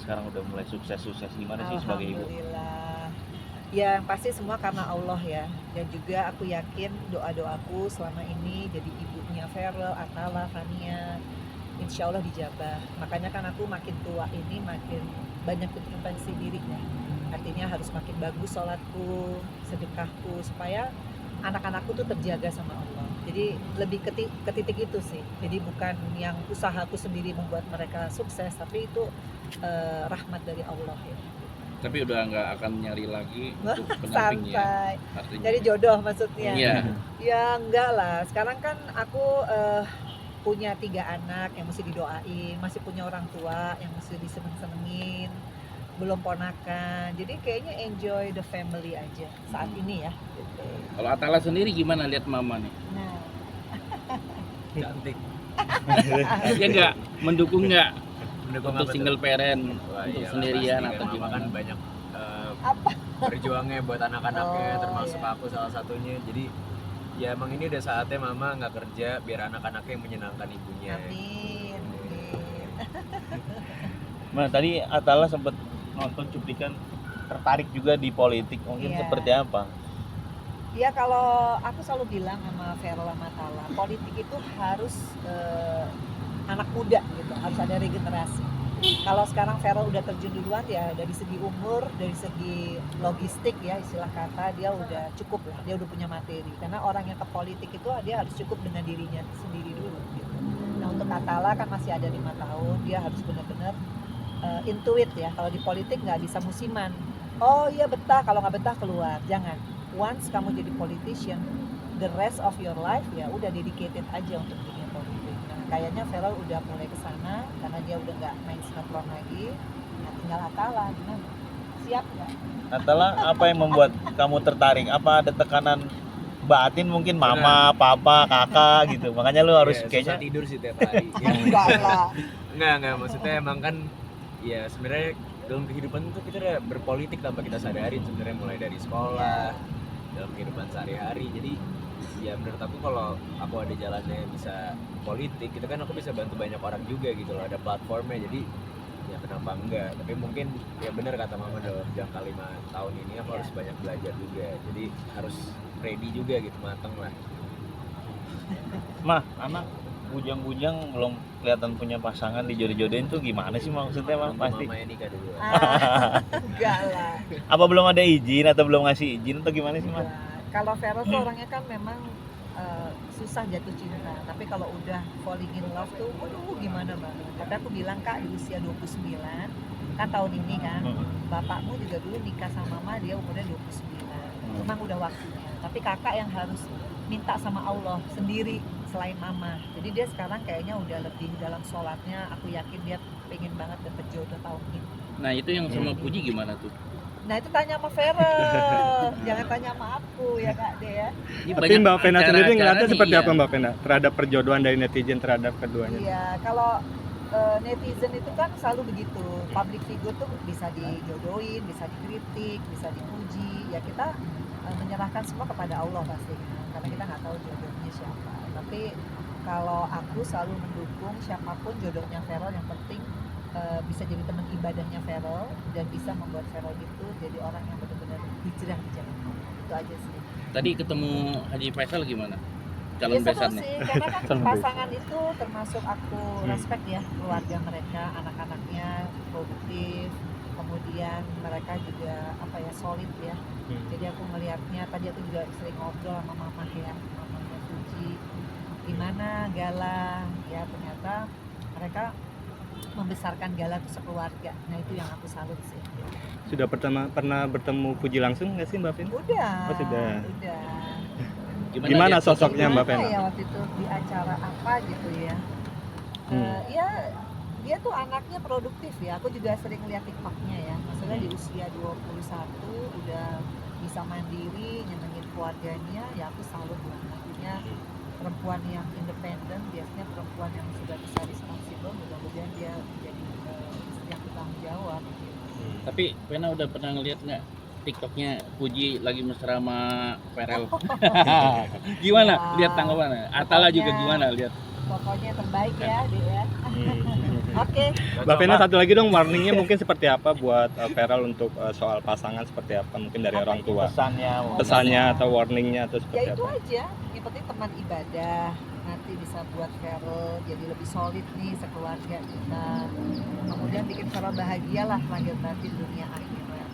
sekarang udah mulai sukses-sukses, gimana sih sebagai ibu? Alhamdulillah. Ya yang pasti semua karena Allah ya. Dan juga aku yakin doa-doaku selama ini jadi ibunya Feral, Atala, Fania, insya Allah dijabah. Makanya kan aku makin tua ini makin banyak introspeksi diri ya. Artinya harus makin bagus sholatku, sedekahku, supaya anak-anakku tuh terjaga sama Allah. Jadi lebih ke titik itu sih. Jadi bukan yang usahaku sendiri membuat mereka sukses, tapi itu rahmat dari Allah ya. Tapi udah nggak akan nyari lagi untuk pendampingnya Santai. artinya. Jadi jodoh maksudnya. Iya. Ya enggak lah. Sekarang kan aku punya 3 anak yang mesti didoain, masih punya orang tua yang mesti diseneng-senengin, belum ponakan. Jadi kayaknya enjoy the family aja saat ini ya. Gitu. Kalau Atala sendiri gimana lihat mama nih? Nah, Cantik. Dia nggak mendukung nggak Mendukung untuk apa single tuh? parent, Wah, untuk iyalah, sendirian pasti atau kan mama gimana? kan banyak apa? berjuangnya buat anak-anaknya, Oh, termasuk iya. aku salah satunya. Jadi ya emang ini udah saatnya mama nggak kerja biar anak-anaknya yang menyenangkan ibunya. Amin. Amin. Nah, tadi Atala sempat nonton cuplikan tertarik juga di politik, mungkin Iya. seperti apa? Ya kalau aku selalu bilang sama Feral sama Tala, politik itu harus anak muda gitu, harus ada regenerasi. Kalau sekarang Feral udah terjun duluan ya dari segi umur, dari segi logistik ya istilah kata dia udah cukup lah, dia udah punya materi. Karena orang yang ke politik itu dia harus cukup dengan dirinya sendiri dulu gitu. Nah untuk Atala kan masih ada 5 tahun, dia harus benar-benar intuit ya. Kalau di politik nggak bisa musiman. Oh iya betah, kalau nggak betah keluar. Jangan. Once kamu jadi politician, the rest of your life ya udah dedicated aja untuk dunia politik. Nah, kayaknya Feral udah mulai ke sana karena dia udah nggak main sinetron lagi. Nah, tinggal Atala gimana? Siap nggak? Atala, apa yang membuat kamu tertarik? Apa ada tekanan batin mungkin mama, papa, kakak gitu? Makanya lu harus Iya, kayaknya susah tidur sih tiap hari. Enggak lah. Enggak, maksudnya emang kan ya sebenarnya dalam kehidupan itu kita udah berpolitik tanpa kita sadari sebenarnya, mulai dari sekolah, dalam kehidupan sehari-hari. Jadi ya menurut aku kalau aku ada jalannya bisa politik itu kan aku bisa bantu banyak orang juga gitu loh, ada platformnya. Jadi ya kenapa enggak, tapi mungkin ya benar kata mama dalam jangka 5 tahun ini aku harus banyak belajar juga, jadi harus ready juga gitu, mateng lah. mah anak bujang-bujang belum kelihatan punya pasangan dijodoh-jodohin tuh gimana sih maksudnya mah? Nunggu Pasti mamanya nikah dulu. Enggak lah. apa belum ada izin atau belum ngasih izin atau gimana sih mah? Enggak. Kalau Feral tuh orangnya kan memang susah jatuh cinta, tapi kalau udah falling in love tuh aduh gimana banget. Tapi aku bilang Kak di usia 29 kan tahun ini kan bapakmu juga dulu nikah sama mama dia umurnya 29, memang udah waktunya. Tapi kakak yang harus minta sama Allah sendiri selain mama. Jadi dia sekarang kayaknya udah lebih dalam sholatnya. Aku yakin dia pengen banget dapet jodoh tahun ini. Nah itu yang sama Puji gimana tuh? Nah itu tanya sama Feral, jangan tanya sama aku ya Kak De ya. Ini Tapi banyak Mbak Vena sendiri acara-acara ngeliatnya nih, seperti iya. apa Mbak Vena terhadap perjodohan dari netizen terhadap keduanya? Iya, kalau netizen itu kan selalu begitu. Public figure tuh bisa dijodohin, bisa dikritik, bisa dipuji. Ya kita menyerahkan semua kepada Allah pasti, karena kita nggak tahu jodohnya siapa. Tapi kalau aku selalu mendukung siapapun jodohnya Feral, yang penting bisa jadi teman ibadahnya Feral dan bisa membuat Feral itu jadi orang yang benar-benar hijrah di jalan Allah. Itu aja sih. Tadi ketemu Haji Faisal gimana? Calon Ya seru besannya? sih, karena kan Calon pasangan itu termasuk aku respect ya, keluarga mereka, anak-anaknya produktif, kemudian mereka juga apa ya solid ya. Jadi aku melihatnya, tadi aku juga sering ngobrol sama mama ya, mamanya Suci, gimana Gala, ya ternyata mereka membesarkan Gala tuh sekeluarga. Nah itu yang aku salut sih. Sudah pernah bertemu Puji langsung nggak sih Mbak Vena? Udah. Oh, sudah. Udah. Gimana lihat sosoknya Mbak Gimana Vena? ya waktu itu di acara apa gitu ya. Ya dia tuh anaknya produktif ya. Aku juga sering lihat TikToknya ya. Maksudnya di usia 21 udah bisa mandiri, nyenengin keluarganya, ya aku salut lah. Artinya perempuan yang independen, biasanya perempuan yang sudah bisa responsible, mudah-mudahan dia jadi istri yang bertanggung jawab. Tapi Vena udah pernah ngeliat nggak TikToknya Puji lagi mesra sama Ferel? Gimana? Ya, Lihat tanggapannya? Atala juga pokoknya- gimana lihat? Pokoknya terbaik ya dia ya. Oke. Mbak Vena, satu lagi dong, warningnya mungkin seperti apa buat Feral untuk soal pasangan, seperti apa mungkin dari Apa orang itu? tua, Pesannya mungkin. pesannya atau warningnya atau Ya seperti itu apa? aja, yang penting teman ibadah nanti bisa buat Feral jadi lebih solid nih sekeluarga kita, kemudian bikin Feral bahagia lah lahir batin dunia akhirat.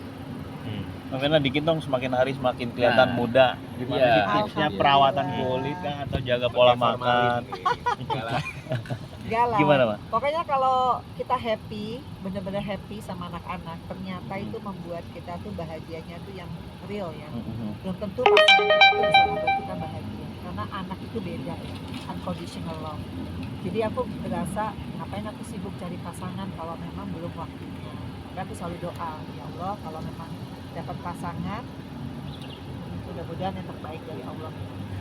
Mbak Vena, dikit dong, semakin hari semakin kelihatan Nah, muda. Gimana iya. sih tipsnya Alhamdulillah. perawatan kulit kah atau jaga pola makan? Enggak lah. Enggak lah. Gimana, Mbak? Pokoknya kalau kita happy, bener-bener happy sama anak-anak, ternyata itu membuat kita tuh bahagianya tuh yang real ya. Belum tentu pasangan kita tuh bisa membuat kita bahagia, karena anak itu beda ya, unconditional love. Jadi aku berasa ngapain aku sibuk cari pasangan kalau memang belum waktunya. Tapi aku selalu doa, ya Allah kalau memang dapat pasangan, mudah-mudahan yang terbaik dari Allah.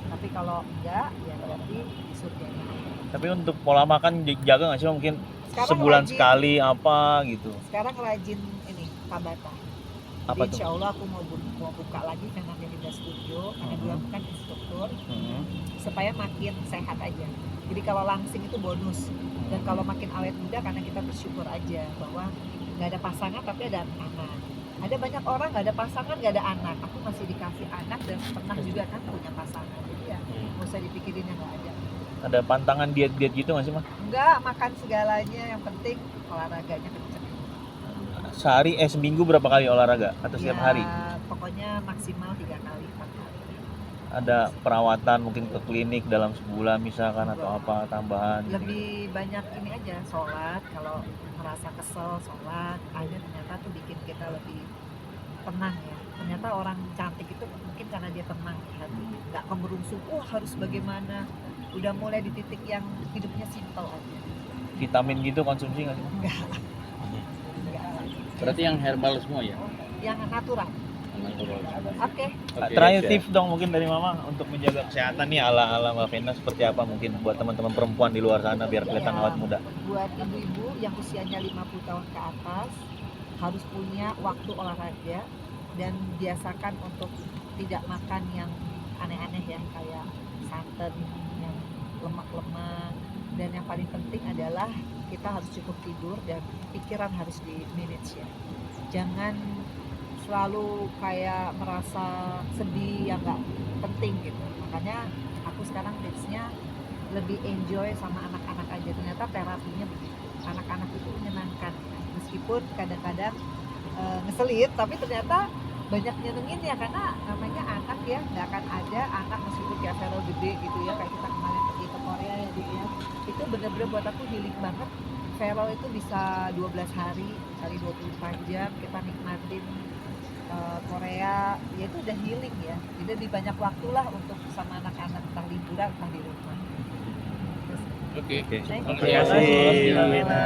Tapi kalau enggak, ya berarti di surganya Allah. Tapi untuk pola makan jaga nggak sih mungkin Sekarang sebulan rajin. sekali apa gitu? Sekarang rajin ini Tabata. Apa Jadi tuh? insya Allah aku mau buka lagi Vena Melinda Studio karena dulu aku kan instruktur supaya makin sehat aja. Jadi kalau langsing itu bonus, dan kalau makin awet muda karena kita bersyukur aja bahwa nggak ada pasangan tapi ada anak. Ada banyak orang nggak ada pasangan nggak ada anak. Aku masih dikasih anak dan pernah juga kan punya pasangan. Jadi ya nggak usah dipikirin yang nggak ada. Ada pantangan diet-diet gitu nggak sih, Mas? Enggak, makan segalanya, yang penting olahraganya kenceng. Seminggu berapa kali olahraga atau setiap Ya, hari? pokoknya maksimal 3 kali 4 kali. Ada perawatan mungkin ke klinik dalam sebulan misalkan atau apa tambahan? gitu. Lebih banyak ini aja, sholat. Kalau merasa kesel sholat, ada ternyata tuh bikin kita lebih tenang ya. Ternyata orang cantik itu mungkin karena dia tenang hati, nggak kemerungsung, harus bagaimana. Udah mulai di titik yang hidupnya simpel aja. Vitamin gitu konsumsi nggak sih? Enggak. Berarti yang herbal semua ya? Yang natural. Natural. Oke. Terakhir tips dong mungkin dari Mama untuk menjaga kesehatan nih ala-ala Mbak Vena seperti apa mungkin buat teman-teman perempuan di luar sana biar kelihatan Ya, awet muda. buat ibu-ibu yang usianya 50 tahun ke atas harus punya waktu olahraga dan biasakan untuk tidak makan yang aneh-aneh ya, kayak santan yang lemak-lemak, dan yang paling penting adalah kita harus cukup tidur dan pikiran harus di manage ya. Jangan selalu kayak merasa sedih yang nggak penting gitu. Makanya aku sekarang tipsnya lebih enjoy sama anak-anak aja. Ternyata terapinya begitu. Anak-anak itu menyenangkan ya. Meskipun kadang-kadang ngeselin, tapi ternyata banyak nyenengin ya, karena namanya anak ya, nggak akan ada anak meskipun kayak Feral gede gitu ya, kayak kita kemarin pergi ke Korea ya Dik ya. Itu bener-bener buat aku healing banget. Feral itu bisa 12 hari kali 24 jam kita nikmatin Korea, ya itu udah healing ya. Jadi lebih banyak waktulah untuk sama anak-anak, entah liburan entah di rumah. Oke. Thank Terima kasih, Mbak Vena.